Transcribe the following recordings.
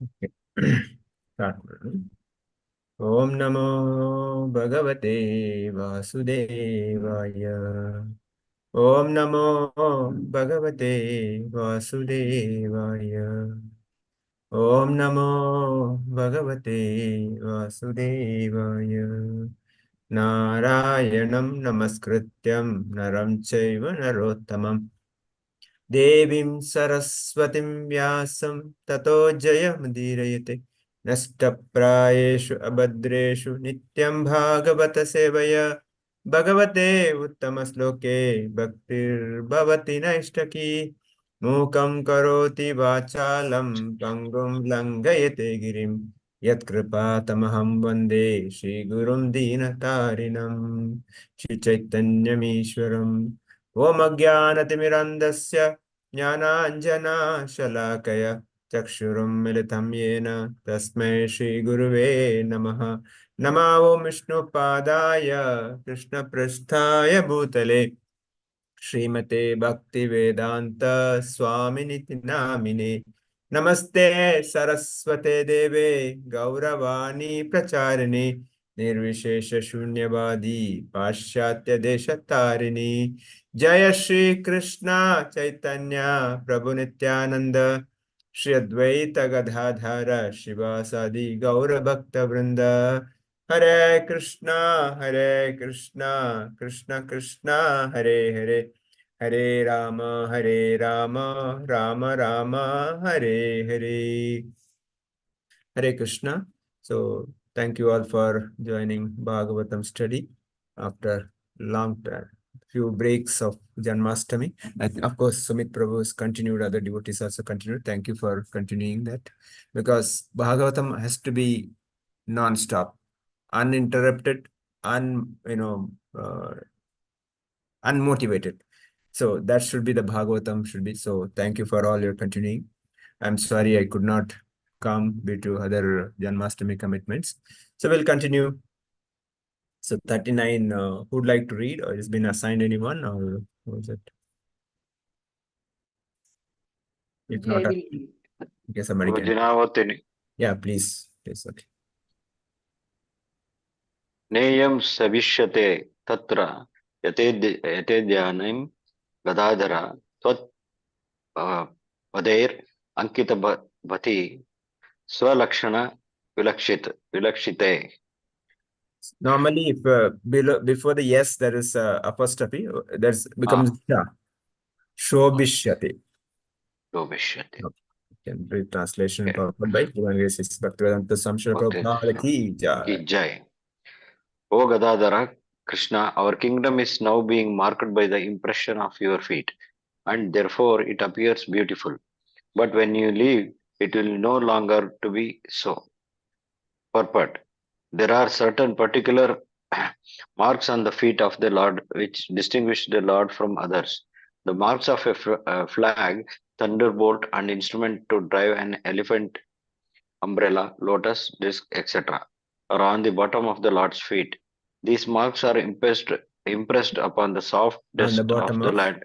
Okay. Start. Om Namo Bhagavate Vasudevaya. Om Namo Bhagavate Vasudevaya. Om Namo Bhagavate Vasudevaya. Narayanam Namaskrityam Naram Chaiva Narottamam Devim Saraswatim Vyasam Tato Jayamudhirayate Nashtaprayeshu Abhadreshu Nityam Bhagavata Sevaya Bhagavate Uttamasloke Bhaktir Bhavati Naishtaki Mukam Karoti Vachalam Pangum Langayate Girim Yatkripatamaham Vande Shri Gurum Dinatarinam Shri Chaitanyamishwaram Om Ajnanatimirandasya ज्ञानाञ्जनाशलाकया चक्षुरुन्मिलितं येन तस्मै श्रीगुरुवे नमः। नमो विष्णुपादाय कृष्णपृष्ठाय भूतले श्रीमते भक्तिवेदान्त स्वामिनिति नामिने। नमस्ते सरस्वते देवे गौरवाणी प्रचारिणे निर्विशेष शून्यवादी पाश्चात्य देशतारिणी। जय श्री कृष्ण चैतन्य प्रभु नित्यानंद श्री अद्वैत गदाधर शिवासादि गौर भक्त वृंद। हरे Krishna Krishna Krishna Hare Hare Hare Ram Ram Ram Hare Hare. Hare Krishna. So thank you all for joining Bhagavatam study after long time, few breaks of Janmashtami. And of course, Sumit Prabhu has continued, other devotees also continued. Thank you for continuing that, because Bhagavatam has to be non-stop, uninterrupted, unmotivated. So that should be the Bhagavatam should be. So thank you for all your continuing. I'm sorry I could not come due to other Janmashtami commitments. So we'll continue. So 39, who'd like to read, or has been assigned anyone, or what was it? If not, I will read. okay, somebody can. Vajinavati Yeah, please. Please, okay. Neyam Savishyate Tatra Yate Gadadhara Twat Vader Ankita Bhati Swalakshana Vilakshite. Normally, if before the yes there is apostrophe, there's becomes sha. Shobhishyate. Vishyate. Okay. Can read translation Okay. purport by Bhaktivedanta Bhaktivedanta Samshara Bhakti Prabhupada ki jai. Ki Jai. O Gadadhara Krishna, our kingdom is now being marked by the impression of your feet, and therefore it appears beautiful. But when you leave, it will no longer to be so. Purport. There are certain particular marks on the feet of the Lord which distinguish the Lord from others. The marks of a flag, thunderbolt, and instrument to drive an elephant, umbrella, lotus, disc, etc., are on the bottom of the Lord's feet. These marks are impressed upon the soft On the dust of bottom the of land,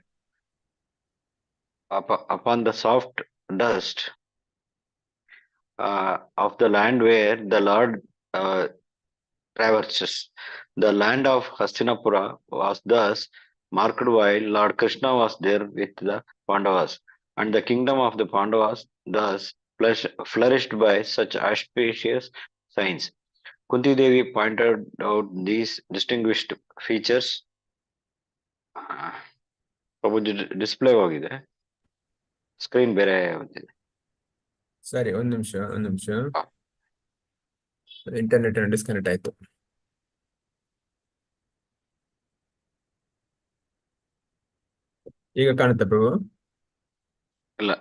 upon the soft dust of the land where the Lord uh, traverses. The land of Hastinapura was thus marked while Lord Krishna was there with the Pandavas, and the kingdom of the Pandavas thus flourished by such auspicious signs. Kunti Devi pointed out these distinguished features. Prabhu display ಹೋಗಿದೆ screen ಬೇರೆ ಬಂದಿದೆ ಸರಿ ಒಂದು ನಿಮಿಷ internet disconnect ಆಯ್ತು ಈಗ ಕಾಣುತ್ತೆ ಪ್ರಭು ಇಲ್ಲ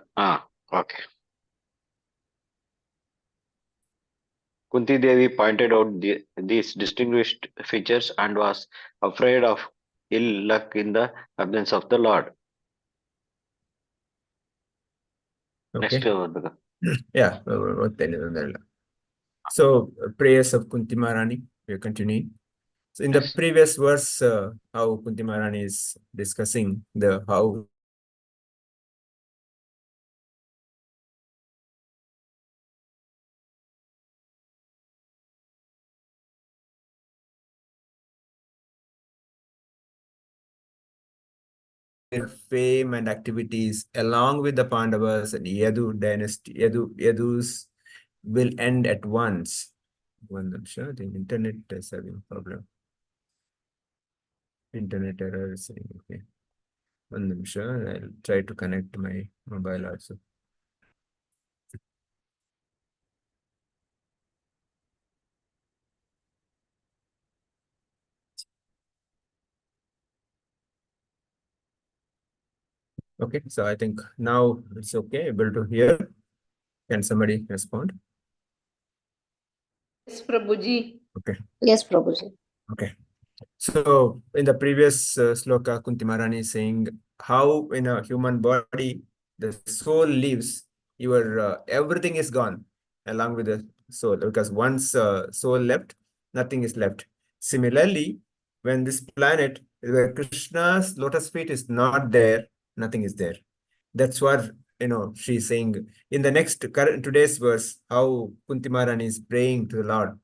okay Kunti Devi pointed out these distinguished features and was afraid of ill luck in the absence of the Lord. Okay. Next. Yeah, so prayers of Kunti Maharani, we are continuing. So in the previous verse, how Kunti Maharani is discussing how fame and activities along with the Pandavas and Yadu dynasty, Yadus will end at once. One nimisha, the internet is having problem. Internet error is saying, okay. One nimisha, I'll try to connect my mobile also. Okay, so I think now it's okay, able to hear. Can somebody respond? Yes, Prabhuji. Okay. Yes, Prabhuji. Okay. So in the previous sloka, Kunti Maharani is saying how in a human body the soul lives, your everything is gone along with the soul, because once soul left, nothing is left. Similarly, when this planet, where Krishna's lotus feet is not there, nothing is there. That's what she's saying in the next current today's verse. How Kunti Maharani is praying to the Lord,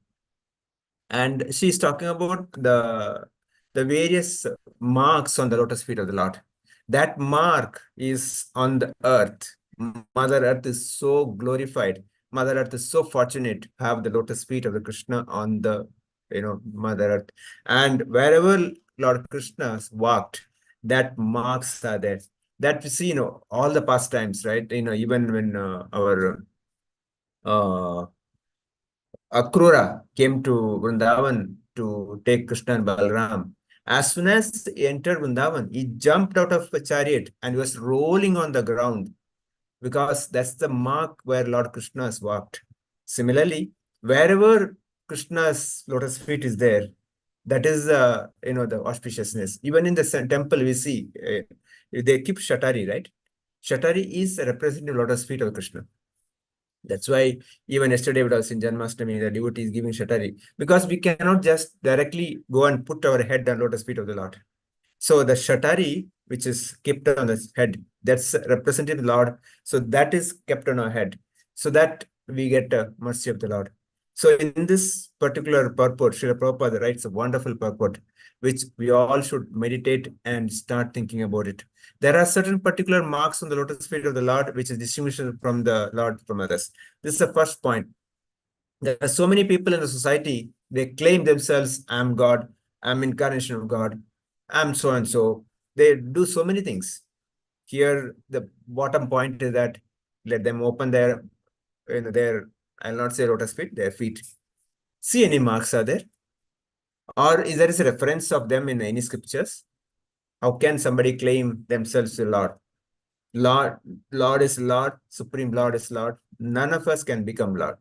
and she's talking about the various marks on the lotus feet of the Lord. That mark is on the earth. Mother Earth is so glorified. Mother Earth is so fortunate to have the lotus feet of the Krishna on the Mother Earth. And wherever Lord Krishna walked, that marks are there. That we see, all the pastimes, right? Even when our uh, Akrura came to Vrindavan to take Krishna and Balram. As soon as he entered Vrindavan, he jumped out of a chariot and was rolling on the ground, because that's the mark where Lord Krishna has walked. Similarly, wherever Krishna's lotus feet is there, that is the auspiciousness. Even in the temple, we see they keep Shatari, right? Shatari is a representative lotus feet of Krishna. That's why even yesterday when I was in Janmashtami, the devotees giving Shatari, because we cannot just directly go and put our head on lotus feet of the Lord. So the Shatari, which is kept on the head, that's representing the Lord. So that is kept on our head, so that we get mercy of the Lord. So in this particular purport, Srila Prabhupada writes a wonderful purport, which we all should meditate and start thinking about it. There are certain particular marks on the lotus feet of the Lord, which is distinguished from the Lord from others. This is the first point. There are so many people in the society, they claim themselves, I'm God, I'm incarnation of God, I'm so and so. They do so many things. Here, the bottom point is that let them open their, I'll not say lotus feet, their feet. See any marks are there? Or is there a reference of them in any scriptures? How can somebody claim themselves a Lord? Lord is Lord, Supreme Lord is Lord. None of us can become Lord.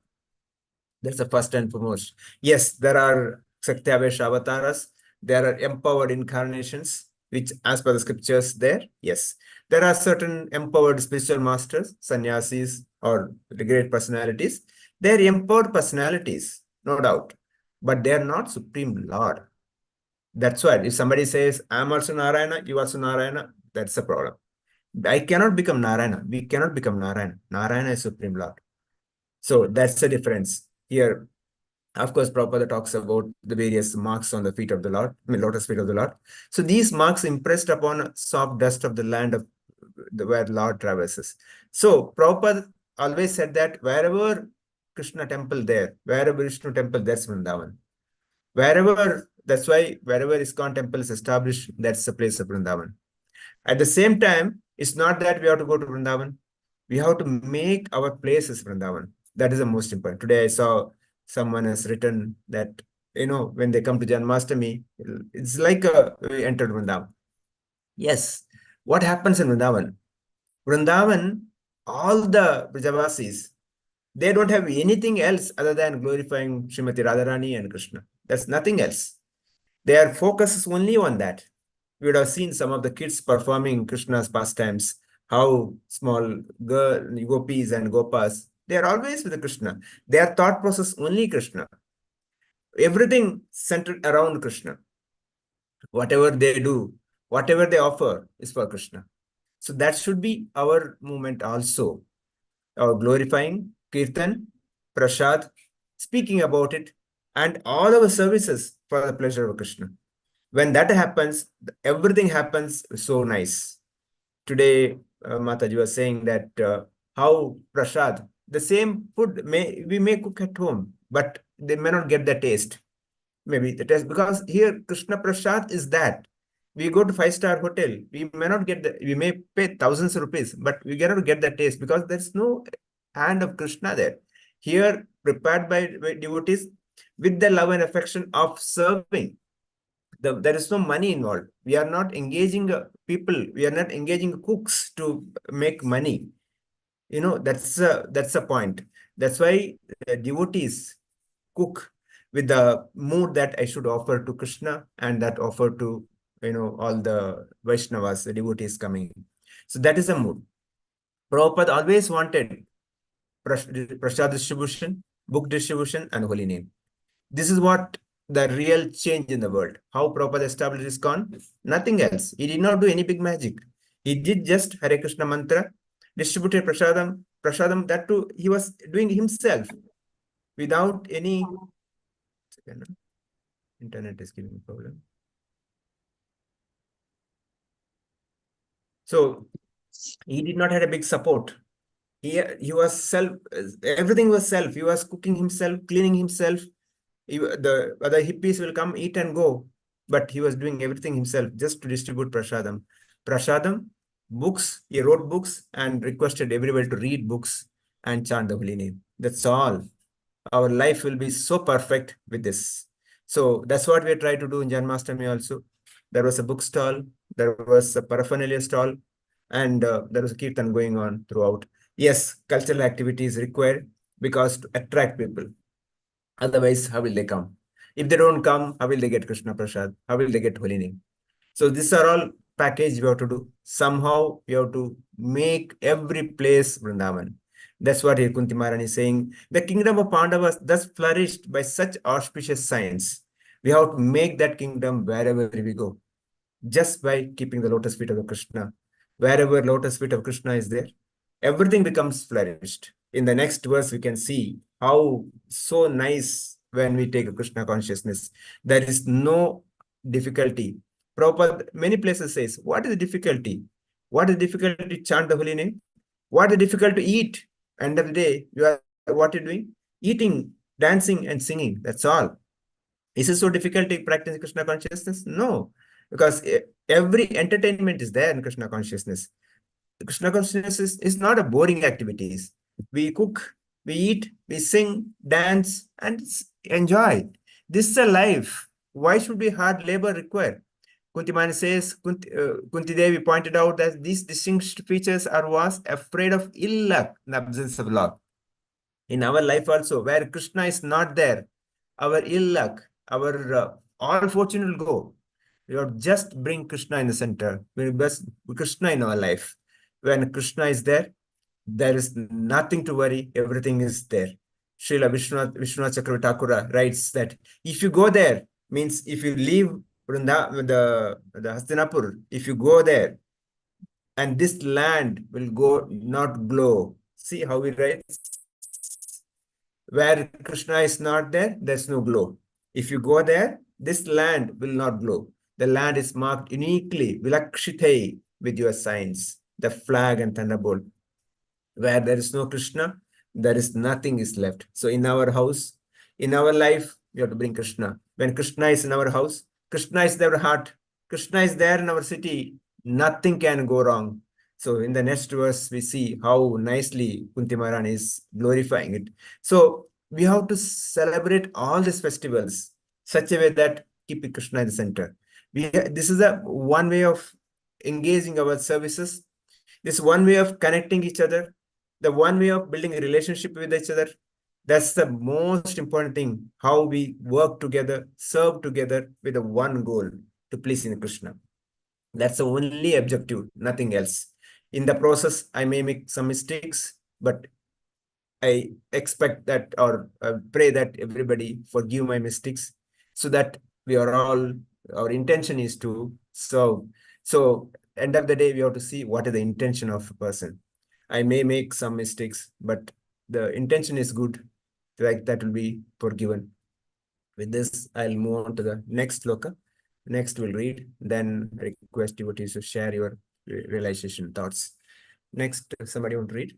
That's the first and foremost. Yes, there are Saktavesh avatars. There are empowered incarnations, which as per the scriptures there, yes. There are certain empowered spiritual masters, sannyasis, or the great personalities. They're empowered personalities, no doubt. But they're not Supreme Lord. That's why if somebody says, I'm also Narayana, you also Narayana, that's a problem. I cannot become Narayana. We cannot become Narayana. Narayana is Supreme Lord. So that's the difference. Here, of course, Prabhupada talks about the various marks on the feet of the Lord, lotus feet of the Lord. So these marks impressed upon soft dust of the land of where Lord traverses. So Prabhupada always said that wherever Krishna temple there, wherever Vishnu temple, there's Vrindavan. That's why wherever ISKCON temple is established, that's the place of Vrindavan. At the same time, it's not that we have to go to Vrindavan. We have to make our places Vrindavan. That is the most important. Today I saw someone has written that, when they come to Janmashtami, it's like we entered Vrindavan. Yes. What happens in Vrindavan? Vrindavan, all the Brajavasis, they don't have anything else other than glorifying Srimati Radharani and Krishna. That's nothing else. Their focus is only on that. We would have seen some of the kids performing Krishna's pastimes, how small gopis and gopas, they are always with the Krishna. Their thought process only Krishna. Everything centered around Krishna. Whatever they do, whatever they offer is for Krishna. So that should be our movement also. Our glorifying, Kirtan, Prasad, speaking about it, and all our services for the pleasure of Krishna. When that happens, everything happens so nice. Today, Mataji was saying that how prasad, the same food we may cook at home, but they may not get the taste. Maybe the taste, because here Krishna prasad is that. We go to five-star hotel, we may not get we may pay thousands of rupees, but we cannot get the taste because there's no hand of Krishna there. Here, prepared by devotees with the love and affection of serving. There is no money involved. We are not engaging people. We are not engaging cooks to make money. That's a point. That's why the devotees cook with the mood that I should offer to Krishna and that offer to all the Vaishnavas, the devotees coming. So that is the mood. Prabhupada always wanted prasad distribution, book distribution, and holy name. This is what the real change in the world. How Prabhupada established ISKCON? Nothing else. He did not do any big magic. He did just Hare Krishna mantra, distributed prasadam, that too he was doing himself without any. Internet is giving a problem. So he did not have a big support. He was self, everything was self. He was cooking himself, cleaning himself. The other hippies will come, eat and go, but he was doing everything himself just to distribute prasadam. Prasadam, books, he wrote books and requested everybody to read books and chant the holy name. That's all. Our life will be so perfect with this. So that's what we try to do in Janmashtami also. There was a book stall, there was a paraphernalia stall, and there was a kirtan going on throughout. Yes, cultural activity is required because to attract people. Otherwise, how will they come? If they don't come, how will they get Krishna Prasad? How will they get holy name? So these are all package we have to do. Somehow we have to make every place Vrindavan. That's what here Kunti Maharani is saying. The kingdom of Pandavas thus flourished by such auspicious signs. We have to make that kingdom wherever we go, just by keeping the lotus feet of the Krishna. Wherever lotus feet of Krishna is there, everything becomes flourished. In the next verse, we can see how so nice when we take a Krishna consciousness. There is no difficulty. Prabhupada, many places says, what is the difficulty? What is the difficulty to chant the holy name? What is difficult to eat? End of the day, what you're doing? Eating, dancing, and singing. That's all. Is it so difficult to practice Krishna consciousness? No, because every entertainment is there in Krishna consciousness. Krishna consciousness is not a boring activities. We cook, we eat, we sing, dance, and enjoy. This is a life. Why should be hard labor required? Kunti Mani says, Kunti Devi pointed out that these distinct features are was afraid of ill luck in the absence of law. In our life also, where Krishna is not there, our ill luck, our all fortune will go. We have just bring Krishna in the center. We best Krishna in our life. When Krishna is there, there is nothing to worry. Everything is there. Srila Vishwanath Chakravarti Thakura writes that if you go there, means if you leave the Hastinapur, if you go there, and this land will go not glow. See how he writes? Where Krishna is not there, there's no glow. If you go there, this land will not glow. The land is marked uniquely, vilakshite, with your signs, the flag and thunderbolt. Where there is no Krishna, there is nothing is left. So in our house, in our life, we have to bring Krishna. When Krishna is in our house, Krishna is in our heart, Krishna is there in our city, nothing can go wrong. So in the next verse, we see how nicely Kunti Maharani is glorifying it. So we have to celebrate all these festivals such a way that keep Krishna in the center. This is a one way of engaging our services. This is one way of connecting each other, the one way of building a relationship with each other. That's the most important thing, how we work together, serve together with a one goal to please in Krishna. That's the only objective, nothing else. In the process, I may make some mistakes, but I expect that or pray that everybody forgive my mistakes so that we are all, our intention is to serve. So end of the day, we have to see what is the intention of a person. I may make some mistakes, but the intention is good, like that will be forgiven. With this, I'll move on to the next sloka. Next we'll read, then request devotees to share your realization, thoughts. Next, somebody want to read?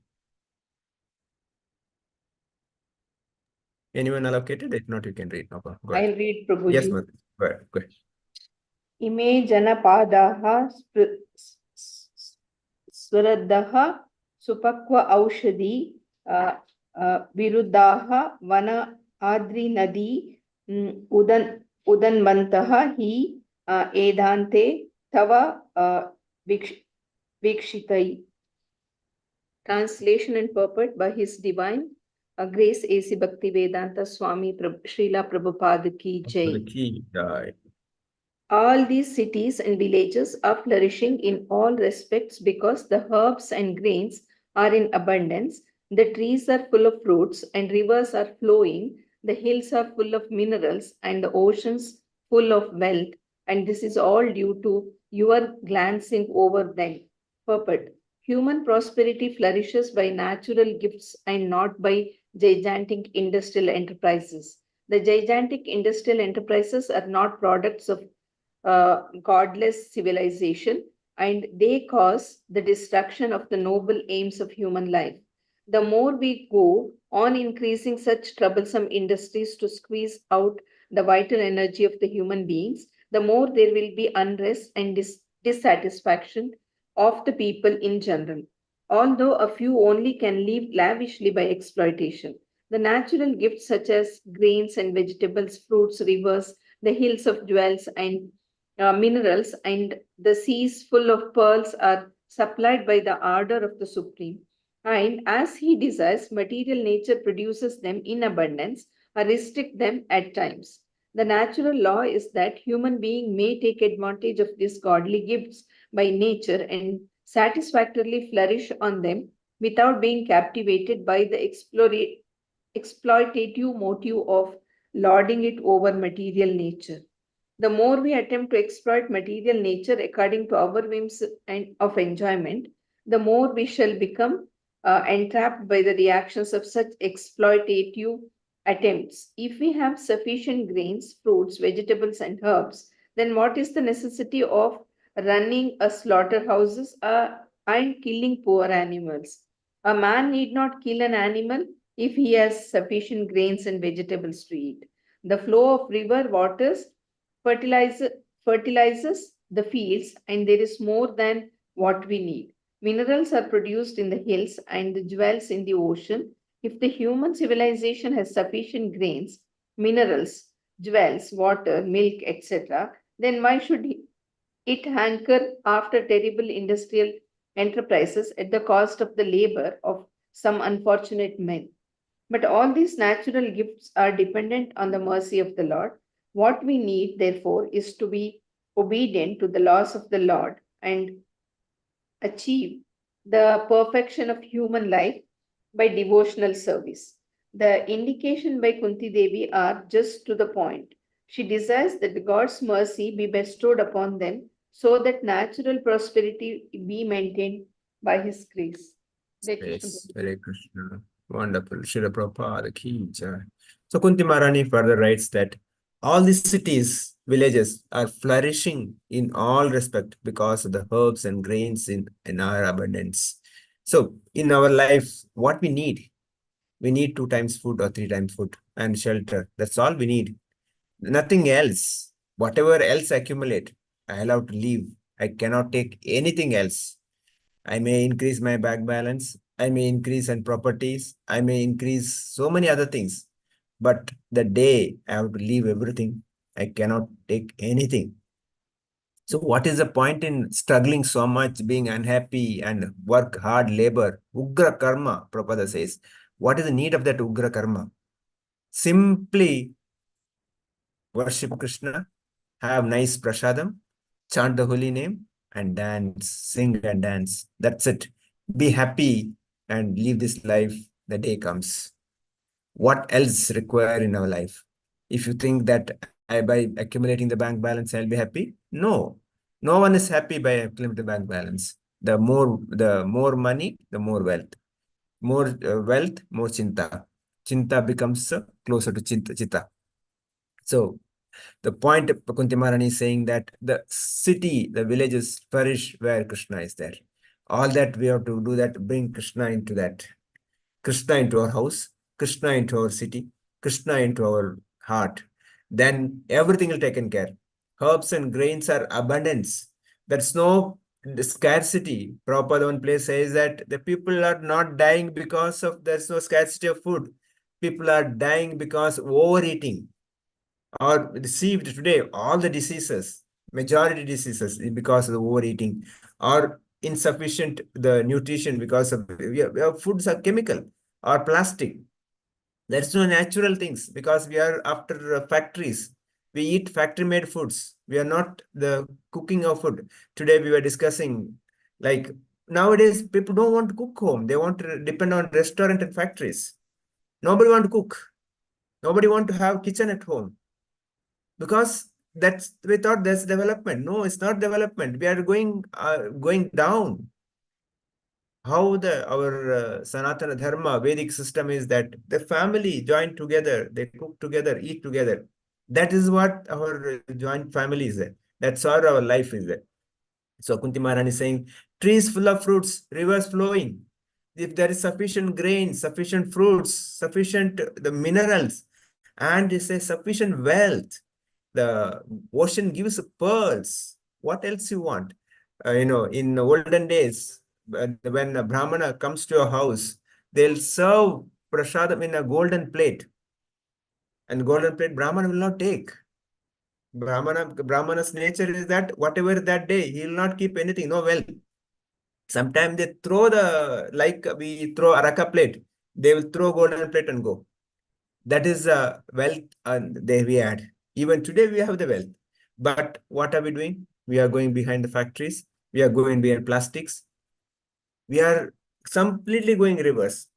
Anyone allocated? If not, you can read. No problem. Go ahead. I'll read Yes, Prabhuji. Madhu. Go ahead. Go ahead. Ime janapadaha स्वरद्धः सुपक्व औषधि विरुद्धाः one आद्रि नदी उदन्वन्तः हि एदान्ते तव वीक्षितै. Translation and purport by His Divine Grace A.C. Bhaktivedanta Swami Srila Prabhupada Ki Jai. All these cities and villages are flourishing in all respects because the herbs and grains are in abundance, the trees are full of fruits, and rivers are flowing, the hills are full of minerals, and the oceans full of wealth, and this is all due to your glancing over them. Purport. Human prosperity flourishes by natural gifts and not by gigantic industrial enterprises. The gigantic industrial enterprises are not products of godless civilization, and they cause the destruction of the noble aims of human life. The more we go on increasing such troublesome industries to squeeze out the vital energy of the human beings, the more there will be unrest and dissatisfaction of the people in general. Although a few only can live lavishly by exploitation, the natural gifts such as grains and vegetables, fruits, rivers, the hills of jewels and minerals, and the seas full of pearls are supplied by the ardor of the Supreme. And as he desires, material nature produces them in abundance or restrict them at times. The natural law is that human being may take advantage of these godly gifts by nature and satisfactorily flourish on them without being captivated by the exploitative motive of lording it over material nature. The more we attempt to exploit material nature according to our whims and of enjoyment, the more we shall become entrapped by the reactions of such exploitative attempts. If we have sufficient grains, fruits, vegetables, and herbs, then what is the necessity of running a slaughterhouses and killing poor animals? A man need not kill an animal if he has sufficient grains and vegetables to eat. The flow of river waters fertilizes the fields, and there is more than what we need. Minerals are produced in the hills and the jewels in the ocean. If the human civilization has sufficient grains, minerals, jewels, water, milk, etc., then why should it hanker after terrible industrial enterprises at the cost of the labor of some unfortunate men? But all these natural gifts are dependent on the mercy of the Lord. What we need, therefore, is to be obedient to the laws of the Lord and achieve the perfection of human life by devotional service. The indication by Kunti Devi are just to the point. She desires that God's mercy be bestowed upon them so that natural prosperity be maintained by His grace. Hare Krishna. Yes, Hare Krishna. Wonderful. Srila Prabhupada Ki Jai. So Kunti Maharani further writes that all these cities, villages are flourishing in all respect because of the herbs and grains in our abundance. So in our life, what we need 2 times food or 3 times food and shelter. That's all we need. Nothing else. Whatever else accumulate, I allow to leave. I cannot take anything else. I may increase my bank balance. I may increase in properties. I may increase so many other things. But the day I have to leave everything, I cannot take anything. So what is the point in struggling so much, being unhappy and work hard, labor? Ugra karma, Prabhupada says. What is the need of that Ugra karma? Simply worship Krishna, have nice prasadam, chant the holy name, and dance, sing and dance. That's it. Be happy and live this life. The day comes. What else require in our life? If you think that by accumulating the bank balance, I'll be happy. No, no one is happy by accumulating the bank balance. The more money, the more wealth. More wealth, more chinta. Chinta becomes closer to chitta. So The point Kunti Maharani is saying that the city, the villages perish where Krishna is there. All that we have to do that, bring Krishna into that. Krishna into our house, Krishna into our city, Krishna into our heart. Then everything will taken care. Herbs and grains are abundance. There's no scarcity. Prabhupada one place says that the people are not dying because of there's no scarcity of food. People are dying because overeating. Or received today all the diseases, majority diseases because of the overeating, or insufficient the nutrition because of our foods are chemical or plastic. There's no natural things because we are after factories. We eat factory made foods. We are not the cooking of food. Today we were discussing, like, nowadays people don't want to cook home. They want to depend on restaurant and factories. Nobody want to cook. Nobody want to have kitchen at home. Because that's we thought that's development. No, it's not development. We are going down. How our Sanatana Dharma Vedic system is that the family join together, they cook together, eat together. That is what our joint family is. That's how our life is. So Kunti Maharani is saying, trees full of fruits, rivers flowing. If there is sufficient grain, sufficient fruits, sufficient the minerals, and is a sufficient wealth, the ocean gives pearls. What else you want? In olden days, when a Brahmana comes to your house, they'll serve prasadam in a golden plate. And golden plate Brahmana will not take. Brahmana's nature is that whatever that day, he will not keep anything, no wealth. Sometimes they throw like we throw araka plate, they will throw golden plate and go. That is wealth there we add. Even today we have the wealth. But what are we doing? We are going behind the factories. We are going behind plastics. We are completely going reverse.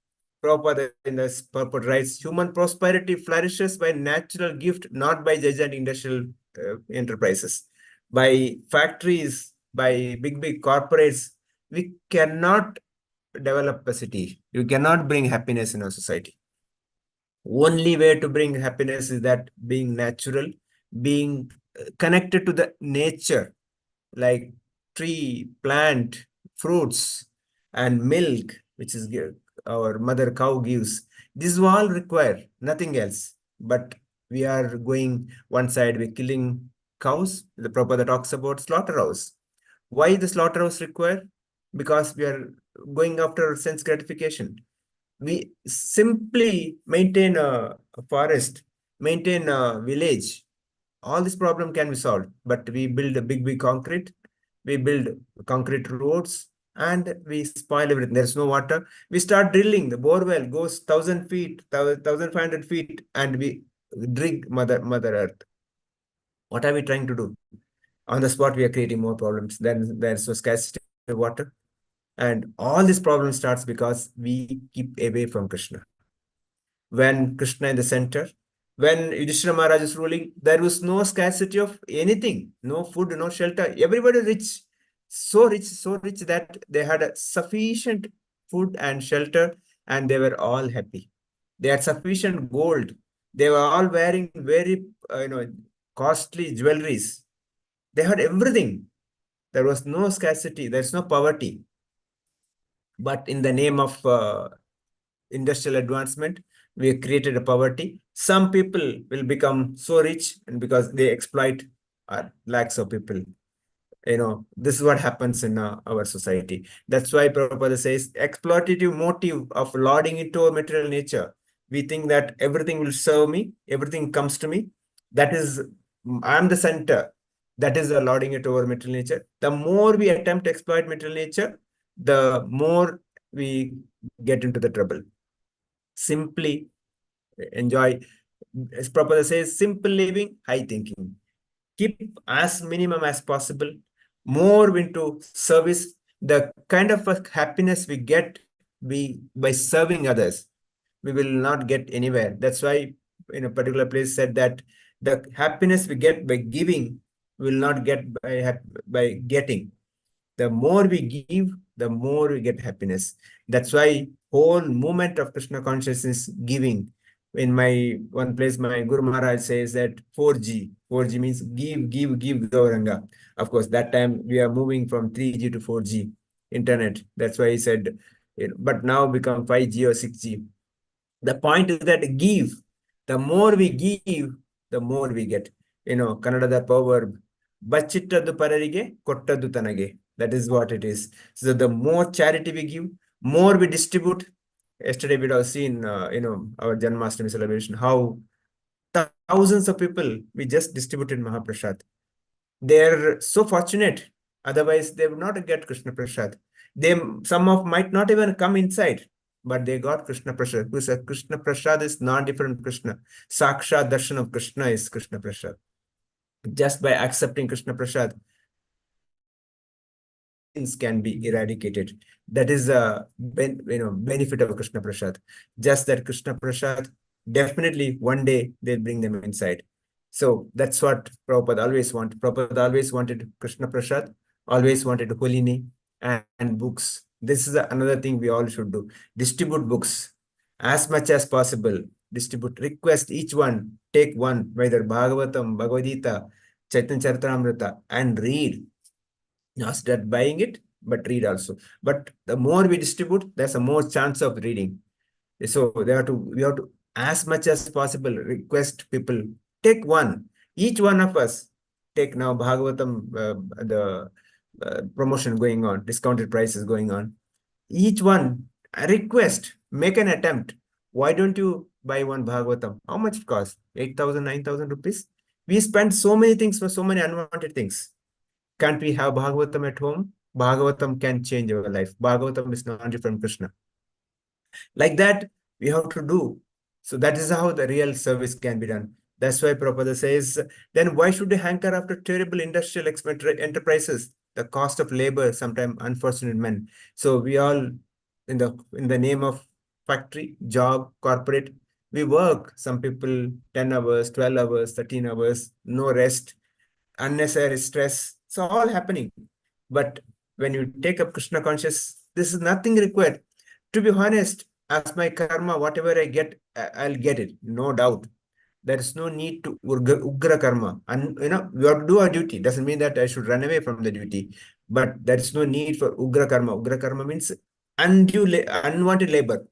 Prabhupada in this purport writes, human prosperity flourishes by natural gift, not by giant industrial enterprises. By factories, by big corporates, we cannot develop a city. You cannot bring happiness in our society. Only way to bring happiness is that being natural, being connected to the nature, like tree, plant, fruits, and milk, which is our mother cow gives. This all require nothing else. But we are going one side, we're killing cows. The Prabhupada talks about slaughterhouse. Why the slaughterhouse require? Because we are going after sense gratification. We simply maintain a forest, maintain a village. All this problem can be solved, but we build a big concrete, we build concrete roads, and we spoil everything. There's no water. We start drilling. The bore well goes 1,000 feet, 1,500 feet, and we dig Mother Earth. What are we trying to do? On the spot, we are creating more problems. Then there's no scarcity of water. And all this problem starts because we keep away from Krishna. When Krishna in the center, when Yudhishthira Maharaj is ruling, there was no scarcity of anything, no food, no shelter. Everybody rich, so rich that they had a sufficient food and shelter, and they were all happy. They had sufficient gold. They were all wearing very, costly jewelries. They had everything. There was no scarcity. There's no poverty. But in the name of industrial advancement, we created a poverty. Some people will become so rich, and because they exploit lakhs of people. This is what happens in our society. That's why Prabhupada says exploitative motive of lauding into our material nature. We think that everything will serve me, everything comes to me. That is, I'm the center. That is lauding it over material nature. The more we attempt to exploit material nature, the more we get into the trouble. Simply enjoy, as Prabhupada says, simple living, high thinking. Keep as minimum as possible, more into service. The kind of happiness we get by serving others, we will not get anywhere. That's why in a particular place said that the happiness we get by giving will not get by getting. The more we give, the more we get happiness. That's why whole movement of Krishna consciousness giving. In my one place, my Guru Maharaj says that 4G, 4G means give Gauranga. Of course, that time we are moving from 3G to 4G internet. That's why he said, but now become 5G or 6G. The point is that give. The more we give, the more we get. Kannada proverb, ಬಚ್ಚಿಟ್ಟದ್ದು ಪರರಿಗೆ ಕೊಟ್ಟದ್ದು ತನಗೆ. That is what it is. So the more charity we give, more we distribute. Yesterday we have seen, our Janmashtami celebration, how thousands of people we just distributed Mahaprasad. They're so fortunate. Otherwise, they would not get Krishna Prasad. Some of might not even come inside, but they got Krishna Prasad. Because Krishna Prasad is not different Krishna. Sakshat darshan of Krishna is Krishna Prasad. Just by accepting Krishna Prasad, things can be eradicated. That is a benefit of Krishna Prasad. Just that Krishna Prasad, definitely one day they'll bring them inside. So that's what Prabhupada always wanted. Prabhupada always wanted Krishna Prasad, always wanted holy name and books. This is another thing we all should do. Distribute books as much as possible. Distribute, request each one, take one, whether Bhagavatam, Bhagavad Gita, Chaitanya Charitamrita, and read. Not start buying it, but read also. But the more we distribute, there's a more chance of reading. So we have to, as much as possible, request people, take one. Each one of us, take now Bhagavatam, the promotion going on, discounted prices going on. Each one, a request, make an attempt. Why don't you buy one Bhagavatam? How much it costs? 8,000, 9,000 rupees? We spend so many things for so many unwanted things. Can't we have Bhagavatam at home? Bhagavatam can change our life. Bhagavatam is not different from Krishna. Like that, we have to do. So that is how the real service can be done. That's why Prabhupada says, then why should we hanker after terrible industrial enterprises? The cost of labor, sometimes unfortunate men. So we all, in the name of factory, job, corporate, we work. Some people 10 hours, 12 hours, 13 hours, no rest, unnecessary stress. It's all happening. But when you take up Krishna conscious, this is nothing required. To be honest, as my karma, whatever I get, I'll get it, no doubt. There is no need to ugra karma. And we have to do our duty. Doesn't mean that I should run away from the duty. But there is no need for ugra karma. Ugra karma means unwanted labor.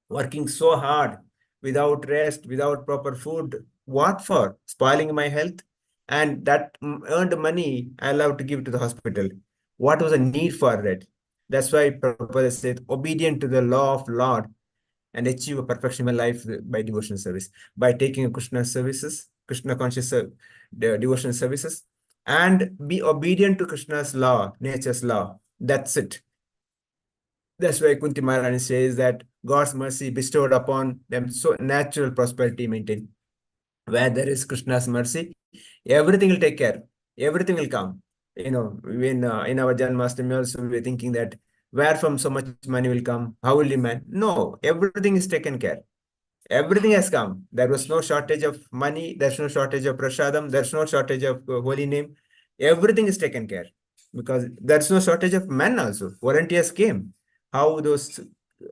Working so hard, without rest, without proper food. What for? Spoiling my health? And that earned money, I love to give to the hospital. What was the need for that? That's why Prabhupada said, obedient to the law of Lord and achieve a perfection in life by devotional service. By taking Krishna services, Krishna conscious devotional services, and be obedient to Krishna's law, nature's law. That's it. That's why Kunti Maharani says that God's mercy bestowed upon them, so natural prosperity maintained. Where there is Krishna's mercy, everything will take care. Everything will come. In our Janmashtami also, we were thinking that where from so much money will come? How will you man? No, everything is taken care. Everything has come. There was no shortage of money. There's no shortage of prasadam. There's no shortage of holy name. Everything is taken care because there's no shortage of men also. Volunteers came. How those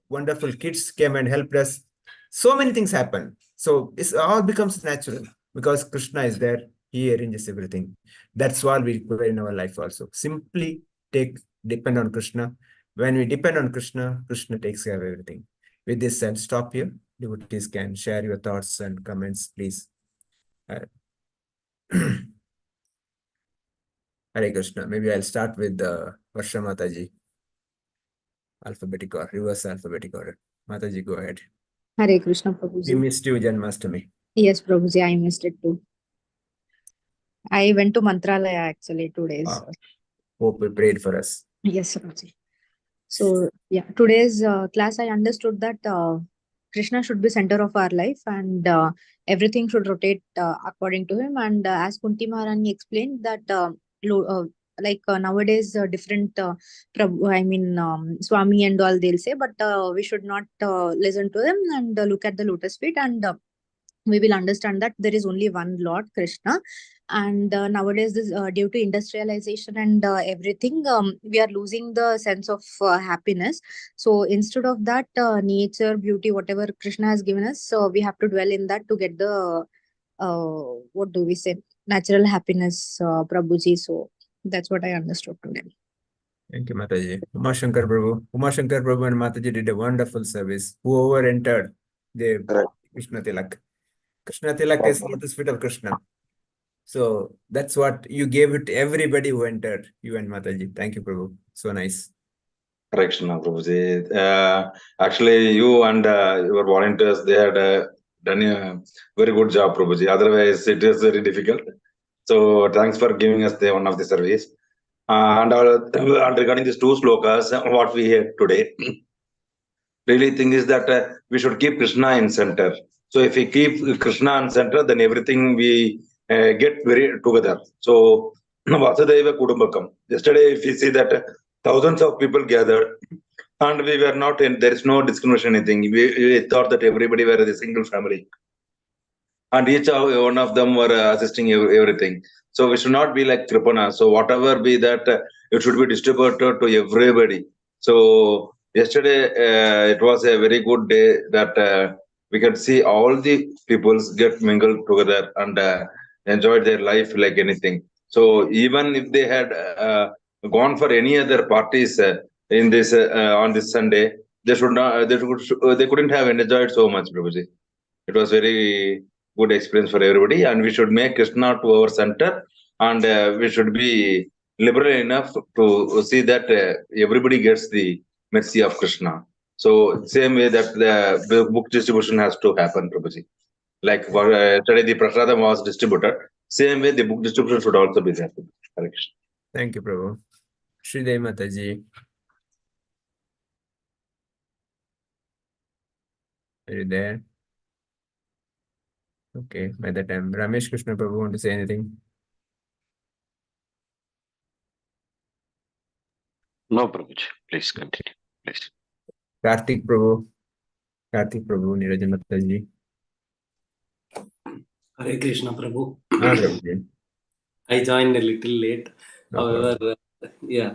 wonderful kids came and helped us. So many things happen. So it all becomes natural because Krishna is there. He arranges everything. That's all we require in our life also. Simply depend on Krishna. When we depend on Krishna, Krishna takes care of everything. With this, I'll stop here. Devotees can share your thoughts and comments, please. Hare Krishna. Maybe I'll start with Varsha Mataji. Alphabetic order, reverse alphabetic order. Mataji, go ahead. Hare Krishna, Prabhuji. We missed you, Janmashtami. Yes, Prabhuji, I missed it too. I went to Mantralaya actually 2 days. Wow. Hope you prayed for us. Yes, Prabhuji. So yeah, today's class I understood that Krishna should be center of our life and everything should rotate according to him. And as Kunti Maharani explained that nowadays different Swami and all they'll say, but we should not listen to them and look at the lotus feet, and we will understand that there is only one Lord Krishna. And nowadays this due to industrialization and everything, we are losing the sense of happiness. So instead of that, nature, beauty, whatever Krishna has given us, so we have to dwell in that to get the what do we say, natural happiness, Prabhuji. So that's what I understood today. Thank you, Mataji. Umashankar Prabhu. Umashankar Prabhu and Mataji did a wonderful service. Whoever entered the Correct. Krishna Tilak. Krishna Tilak is lotus feet of Krishna. So that's what you gave it to everybody who entered, you and Mataji. Thank you, Prabhu. So nice. Correction, Prabhuji. Actually, you and your volunteers, they had done a very good job, Prabhuji. Otherwise, it is very difficult. So, thanks for giving us the one of the service. And regarding these two slokas, what we heard today, really thing is that we should keep Krishna in center. So, if we keep Krishna in center, then everything we get very together. So, Vasudeva Kudumbakam. Yesterday, if you see that thousands of people gathered, and we were not in, there is no discrimination, anything. We thought that everybody were a single family. And each one of them were assisting everything. So we should not be like Tripana. So whatever be that, it should be distributed to everybody. So yesterday, it was a very good day that we could see all the peoples get mingled together and enjoyed their life like anything. So even if they had gone for any other parties in this on this Sunday, they should not. They couldn't have enjoyed so much, Prabhuji. It was very good experience for everybody, and we should make Krishna to our center, and we should be liberal enough to see that everybody gets the mercy of Krishna. So same way that the book distribution has to happen, Prabhuji. Like today the prasadam was distributed, same way the book distribution should also be there. Correction. Thank you, Prabhu. Shridev Mataji. Are you there? Okay, by the time Ramesh Krishna Prabhu want to say anything? No, Prabhuji. Please continue. Please. Karthik Prabhu. Karthik Prabhu, Nirajan Mataji. Hare Krishna Prabhu. Prabhuji. I joined a little late. No However, yeah.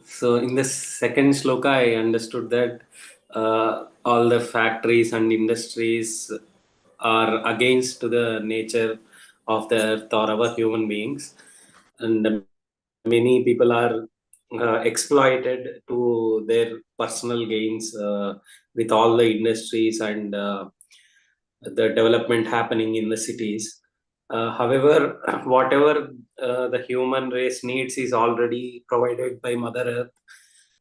So in the second sloka, I understood that all the factories and industries are against to the nature of the earth or our human beings, and many people are exploited to their personal gains with all the industries and the development happening in the cities. However, whatever the human race needs is already provided by Mother Earth,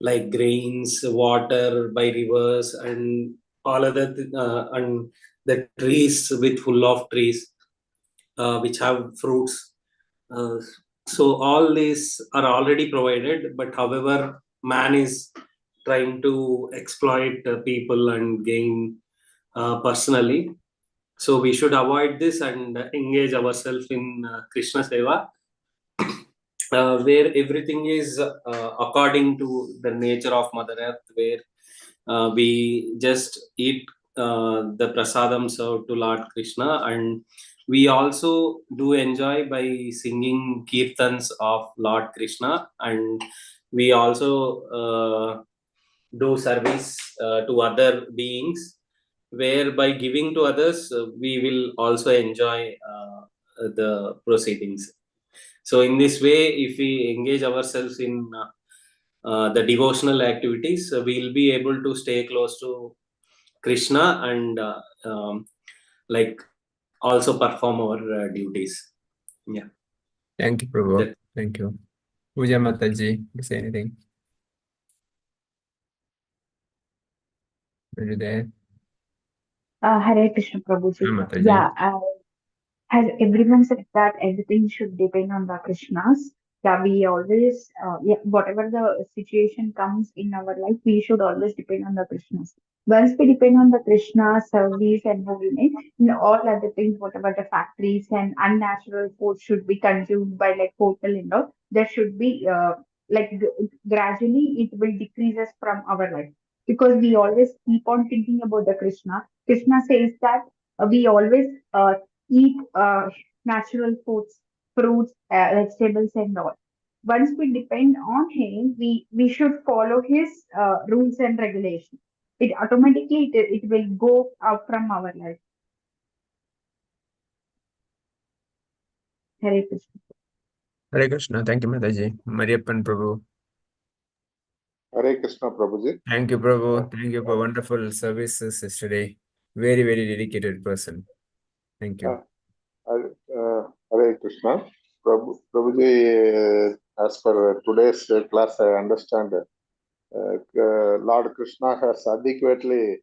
like grains, water by rivers, and all other and the trees with full of trees which have fruits. So all these are already provided, but however, man is trying to exploit people and gain personally. So we should avoid this and engage ourselves in Krishna Seva, where everything is according to the nature of Mother Earth, where we just eat the prasadam served to Lord Krishna, and we also do enjoy by singing kirtans of Lord Krishna, and we also do service to other beings, where by giving to others we will also enjoy the proceedings. So in this way, if we engage ourselves in the devotional activities, we'll be able to stay close to Krishna and like also perform our duties. Yeah. Thank you, Prabhu. Thank you. Puja Mataji, you say anything? Are you there? Hare Krishna Prabhuji. Mataji. Yeah, as everyone said that everything should depend on the Krishnas. Yeah, we always, whatever the situation comes in our life, we should always depend on the Krishnas. Once we depend on the Krishna service and holiness, in all other things, whatever the factories and unnatural food should be consumed by like hotel and all, there should be like gradually it will decrease us from our life because we always keep on thinking about the Krishna. Krishna says that we always eat natural foods, fruits, vegetables, and all. Once we depend on him, we should follow his rules and regulations. It automatically it will go out from our life. Hare Krishna. Hare Krishna. Thank you, Mataji. Mariappan Prabhu. Hare Krishna, Prabhuji. Thank you, Prabhu. Thank you for wonderful services yesterday. Very, very dedicated person. Thank you. Hare Krishna. Prabhuji, as per today's class, I understand Lord Krishna has adequately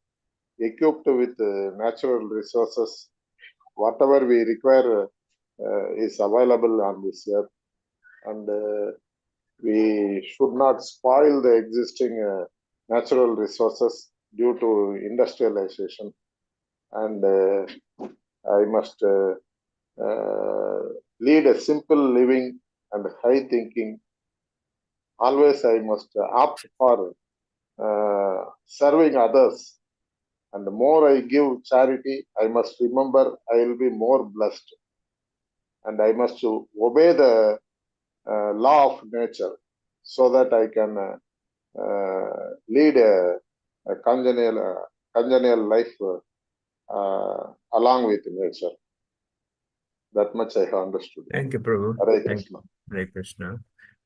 equipped with natural resources. Whatever we require is available on this earth. And we should not spoil the existing natural resources due to industrialization. And I must lead a simple living and high thinking. Always I must opt for serving others. And the more I give charity, I must remember I will be more blessed. And I must obey the law of nature so that I can lead a congenial life along with nature. That much I have understood. Thank you, Prabhu. Hare Thank Krishna. you. Hare Krishna.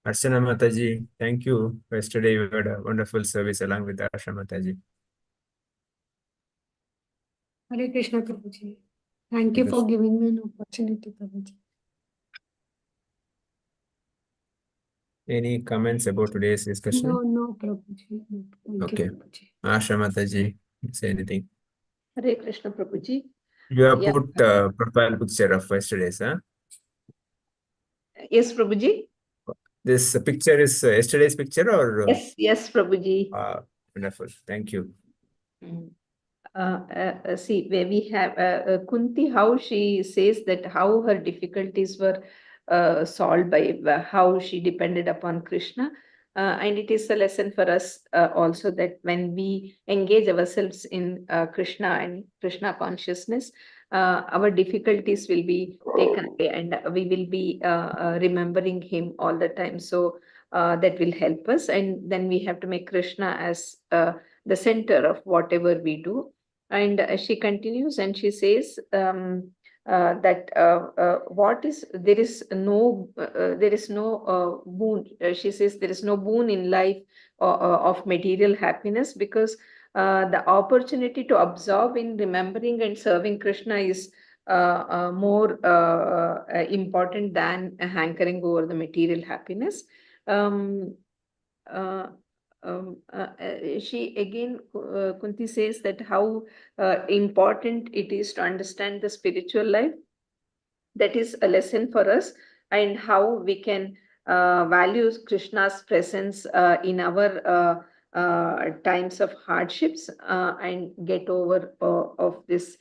Archana Mataji, thank you. Yesterday we had a wonderful service along with Asha Mataji. Hare Krishna, Prabhuji. Thank you for giving me an opportunity, Prabhuji. Any comments about today's discussion? No, Prabhuji. No. Thank Okay. you, Prabhuji. Asha Mataji, say anything. Hare Krishna, Prabhuji. You have Yeah. put profile picture of yesterday's, huh? Yes, Prabhuji. This picture is yesterday's picture or? Yes, Prabhuji. Wonderful. Thank you. See, where we have Kunti, how she says that how her difficulties were solved by how she depended upon Krishna. And it is a lesson for us also that when we engage ourselves in Krishna and Krishna consciousness, our difficulties will be taken away and we will be remembering him all the time. So that will help us. And then we have to make Krishna as the center of whatever we do. And she continues and she says that there is no boon. She says there is no boon in life of material happiness because the opportunity to absorb in remembering and serving Krishna is more important than hankering over the material happiness. She again, Kunti says that how important it is to understand the spiritual life. That is a lesson for us, and how we can value Krishna's presence in our times of hardships and get over of this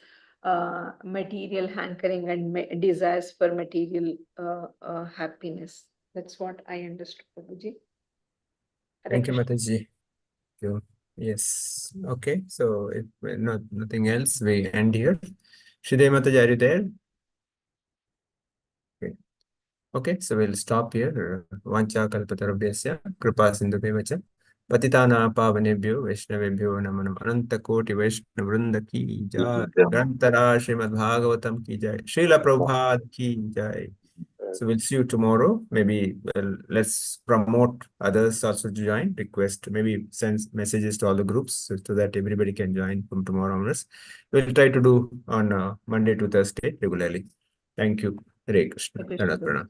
material hankering and desires for material happiness. That's what I understood, Prabhuji. Thank you, Mataji. Yes. Okay. So if nothing else, we end here. Shridevi Mataji, are you there? Okay. Okay. So we'll stop here. Vancha kalpatarabhyasya kripa sindhubhyacha patitana pavanebhyo vaishnavebhyo namo namo ananta koti vaishnavrinda ki jai grantara Srimad Bhagavatam ki jai Srila Prabhupada ki jai. So we'll see you tomorrow. Maybe let's promote others also to join. Request, maybe send messages to all the groups so that everybody can join from tomorrow onwards. We'll try to do on Monday to Thursday regularly. Thank you. Hare Krishna.